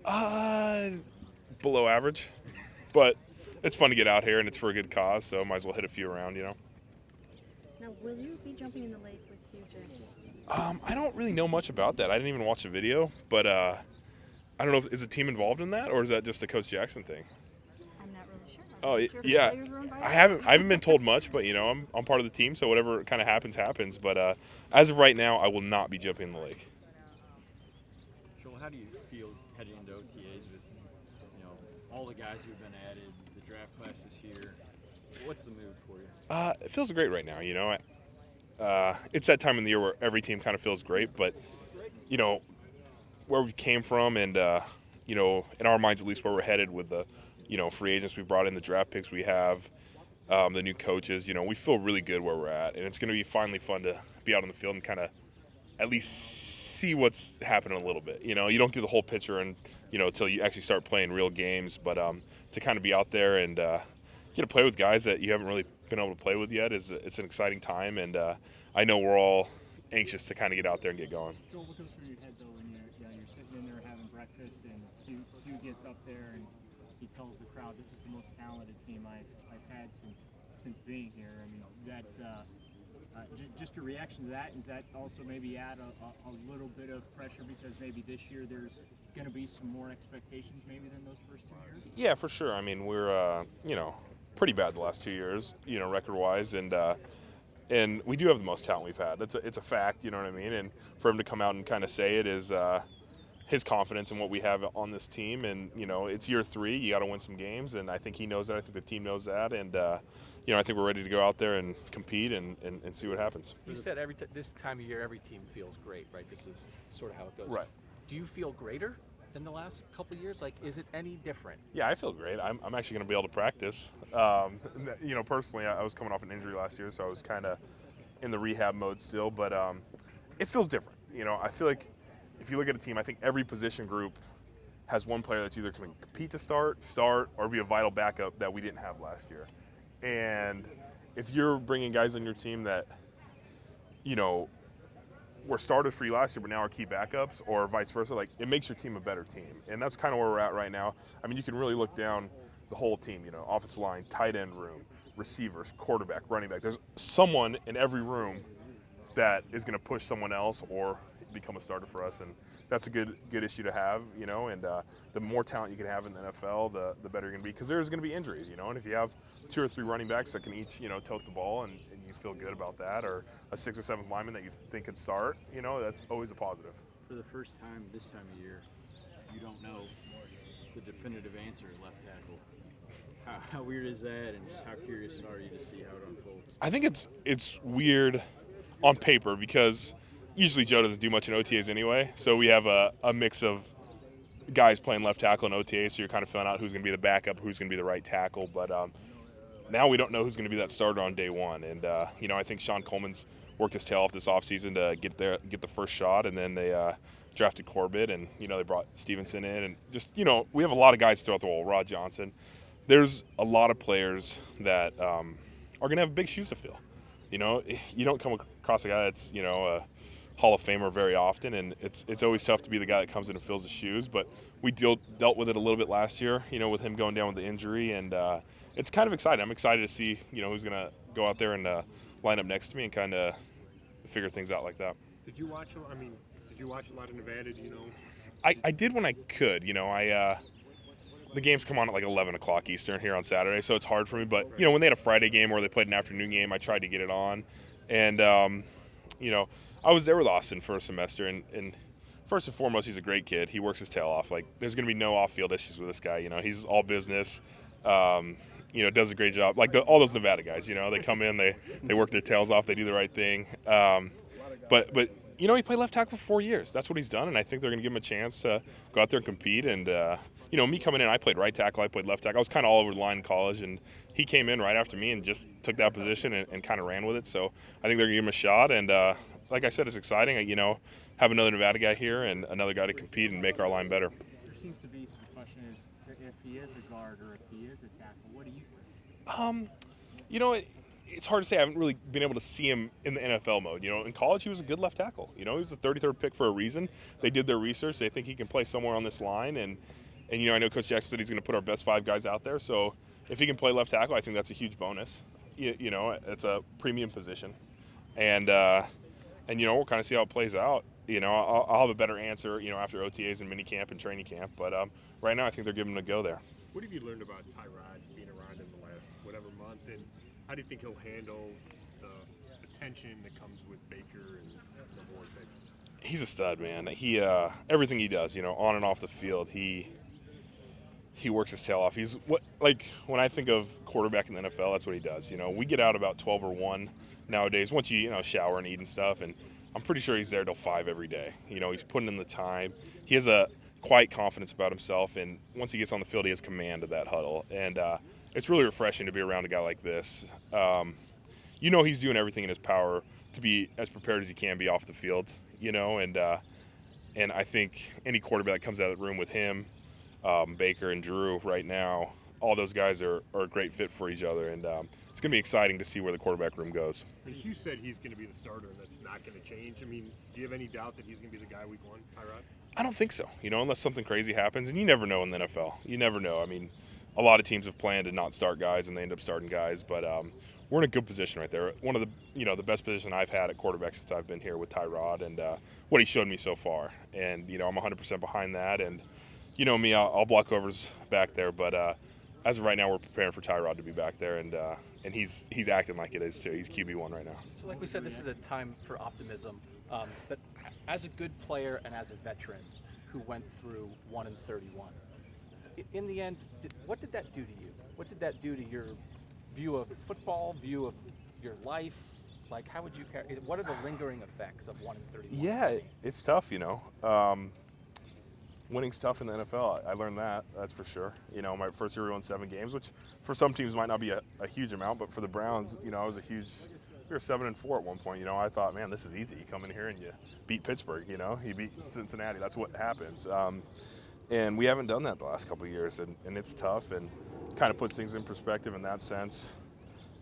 Uh, Below average, but it's fun to get out here and it's for a good cause, so might as well hit a few around. Now, will you be jumping in the lake with Hugh Jackson? I don't really know much about that. I didn't even watch the video, but I don't know. Is the team involved in that, or is that just a Coach Jackson thing? I'm not really sure. I'm Oh not sure if the yeah, players were invited. I haven't been told much, but I'm part of the team, so whatever kind of happens. But as of right now, I will not be jumping in the lake. Joel, how do you feel heading into OTAs with all the guys who've been added, the draft class is here? What's the mood for you? It feels great right now. It's that time in the year where every team kind of feels great, but you know where we came from, and in our minds at least where we're headed with the free agents we brought in, the draft picks we have, the new coaches. We feel really good where we're at, and it's going to be finally fun to be out on the field and kind of at least see what's happening a little bit. You don't get the whole picture and until you actually start playing real games, but to kind of be out there and get to play with guys that you haven't really been able to play with yet it's an exciting time, and I know we're all anxious to kind of get out there and get going. Joel, what goes through your head though when you're sitting in there having breakfast and Hugh gets up there and he tells the crowd, "This is the most talented team I've had since being here." I mean, that just your reaction to that, is that also maybe add a little bit of pressure because maybe this year there's going to be some more expectations maybe than those first 2 years? Yeah, for sure. I mean, we're pretty bad the last 2 years, record-wise, and we do have the most talent we've had. It's a fact, you know what I mean? And for him to come out and kind of say it is his confidence in what we have on this team. And it's year 3. You got to win some games, and I think he knows that. I think the team knows that, and I think we're ready to go out there and compete and see what happens. You said this time of year every team feels great, right? This is sort of how it goes. Right. Do you feel greater than the last couple of years? Like, is it any different? Yeah, I feel great. I'm actually going to be able to practice. Personally, I was coming off an injury last year, so I was kind of in the rehab mode still, but it feels different. I feel like if you look at a team, I think every position group has one player that's either going to compete to start, or be a vital backup that we didn't have last year. And if you're bringing guys on your team that, were starters for you last year but now are key backups, or vice versa, like, it makes your team a better team. And that's kind of where we're at right now. I mean, you can really look down the whole team, offensive line, tight end room, receivers, quarterback, running back. There's someone in every room that is going to push someone else or become a starter for us, and that's a good issue to have, and the more talent you can have in the NFL, the better you're going to be, because there's going to be injuries, and if you have 2 or 3 running backs that can each, tote the ball and you feel good about that, or a 6th or 7th lineman that you think could start, that's always a positive. For the first time this time of year, you don't know the definitive answer at left tackle. How weird is that, and just how curious are you to see how it unfolds? I think it's weird on paper because usually Joe doesn't do much in OTAs anyway, so we have a mix of guys playing left tackle in OTAs, so you're kind of filling out who's going to be the backup, who's going to be the right tackle, but now we don't know who's going to be that starter on day one, and I think Sean Coleman's worked his tail off this offseason to get the first shot, and then they drafted Corbett, and they brought Stevenson in, and just we have a lot of guys throughout the wall. Rod Johnson. There's a lot of players that are going to have big shoes to fill. You don't come across a guy that's a Hall of Famer very often, and it's always tough to be the guy that comes in and fills the shoes. But we dealt with it a little bit last year, with him going down with the injury, and it's kind of exciting. I'm excited to see who's going to go out there and line up next to me and kind of figure things out like that. Did you watch a lot of Nevada? I did when I could. The games come on at like 11 o'clock Eastern here on Saturday, so it's hard for me. But, when they had a Friday game or they played an afternoon game, I tried to get it on. And, I was there with Austin for a semester. And first and foremost, he's a great kid. He works his tail off. Like, there's going to be no off-field issues with this guy. He's all business. Does a great job. Like all those Nevada guys, they come in, they work their tails off, they do the right thing. But he played left tackle for 4 years. That's what he's done, and I think they're going to give him a chance to go out there and compete. And, me coming in, I played right tackle, I played left tackle. I was kind of all over the line in college, and he came in right after me and just took that position and kind of ran with it. So I think they're going to give him a shot. And like I said, it's exciting, have another Nevada guy here and another guy to compete and make our line better. There seems to be some question as to if he is a guard or if he is a tackle. What do you think? it's hard to say. I haven't really been able to see him in the NFL mode. In college he was a good left tackle. He was the 33rd pick for a reason. They did their research. They think he can play somewhere on this line, and I know Coach Jackson said he's going to put our best 5 guys out there. So if he can play left tackle, I think that's a huge bonus. It's a premium position, and we'll kind of see how it plays out. I'll have a better answer, after OTAs and minicamp and training camp. But right now, I think they're giving him a go there. What have you learned about Tyrod being around in the last whatever month, and how do you think he'll handle the attention that comes with Baker and the whole thing? He's a stud, man. He everything he does, on and off the field, he works his tail off. He's when I think of quarterback in the NFL, that's what he does. We get out about 12 or 1 nowadays. Once you shower and eat and stuff, and I'm pretty sure he's there till 5 every day. He's putting in the time. He has a quiet confidence about himself, and once he gets on the field, he has command of that huddle. And it's really refreshing to be around a guy like this. He's doing everything in his power to be as prepared as he can be off the field. And I think any quarterback that comes out of the room with him, Baker and Drew right now, all those guys are a great fit for each other, and it's going to be exciting to see where the quarterback room goes. And Hugh said he's going to be the starter, and that's not going to change. I mean, do you have any doubt that he's going to be the guy week 1, Tyrod? I don't think so, unless something crazy happens, and you never know in the NFL. You never know. I mean, a lot of teams have planned to not start guys, and they end up starting guys, but we're in a good position right there. One of the, the best position I've had at quarterback since I've been here with Tyrod, and what he showed me so far. And, I'm 100% behind that, and me, I'll block overs back there, but as of right now, we're preparing for Tyrod to be back there, and he's acting like it is too. He's QB1 right now. So like we said, this is a time for optimism. But as a good player and as a veteran who went through 1 and 31, in the end, what did that do to you? What did that do to your view of football, view of your life? Like, how would you? What are the lingering effects of 1 and 31? Yeah, it's tough. Winning's tough in the NFL. I learned that. That's for sure. My first year we won 7 games, which for some teams might not be a huge amount, but for the Browns, I was a huge. We were 7-4 at one point. I thought, man, this is easy. You come in here and you beat Pittsburgh. You beat Cincinnati. That's what happens. And we haven't done that the last couple of years, and it's tough and kind of puts things in perspective in that sense.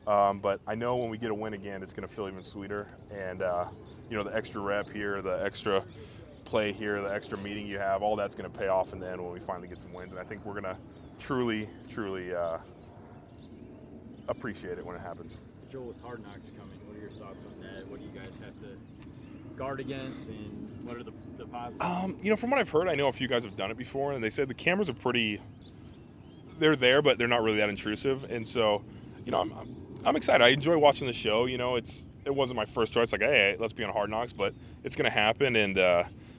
But I know when we get a win again, it's going to feel even sweeter. And the extra rep here, the extra play here, the extra meeting you have, all that's going to pay off in the end when we finally get some wins. And I think we're going to truly appreciate it when it happens. Joel, with Hard Knocks coming, what are your thoughts on that? What do you guys have to guard against, and what are the positives? From what I've heard, I know a few guys have done it before, and they said the cameras are they're there, but they're not really that intrusive. And so, I'm excited. I enjoy watching the show. It wasn't my first choice, like, hey, let's be on Hard Knocks, but it's going to happen, and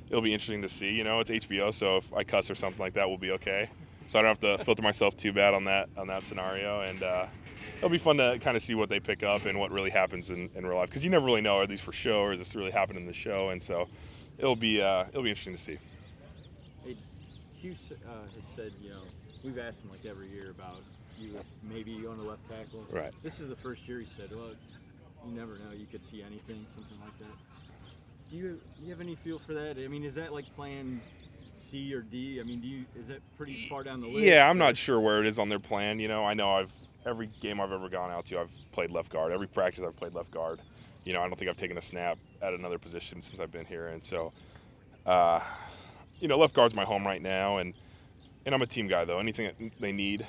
it'll be interesting to see. It's HBO, so if I cuss or something like that, we'll be okay. So I don't have to filter myself too bad on that scenario, and it'll be fun to kind of see what they pick up and what really happens in real life, because you never really know, are these for show or is this really happening in the show? And so it'll be interesting to see. Hey, Hugh has said, we've asked him like every year about you maybe going to left tackle. Right. This is the first year he said, well, you never know, you could see anything, something like that. Do you have any feel for that? I mean, is that like plan C or D? I mean, is that pretty far down the list? Yeah, I'm not sure where it is on their plan. I know every game I've ever gone out to, I've played left guard. Every practice I've played left guard. I don't think I've taken a snap at another position since I've been here. And so, left guard's my home right now, and I'm a team guy though. Anything that they need,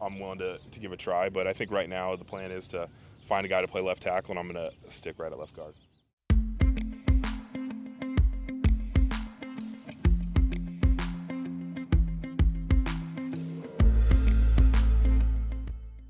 I'm willing to give a try. But I think right now the plan is to find a guy to play left tackle, and I'm going to stick right at left guard.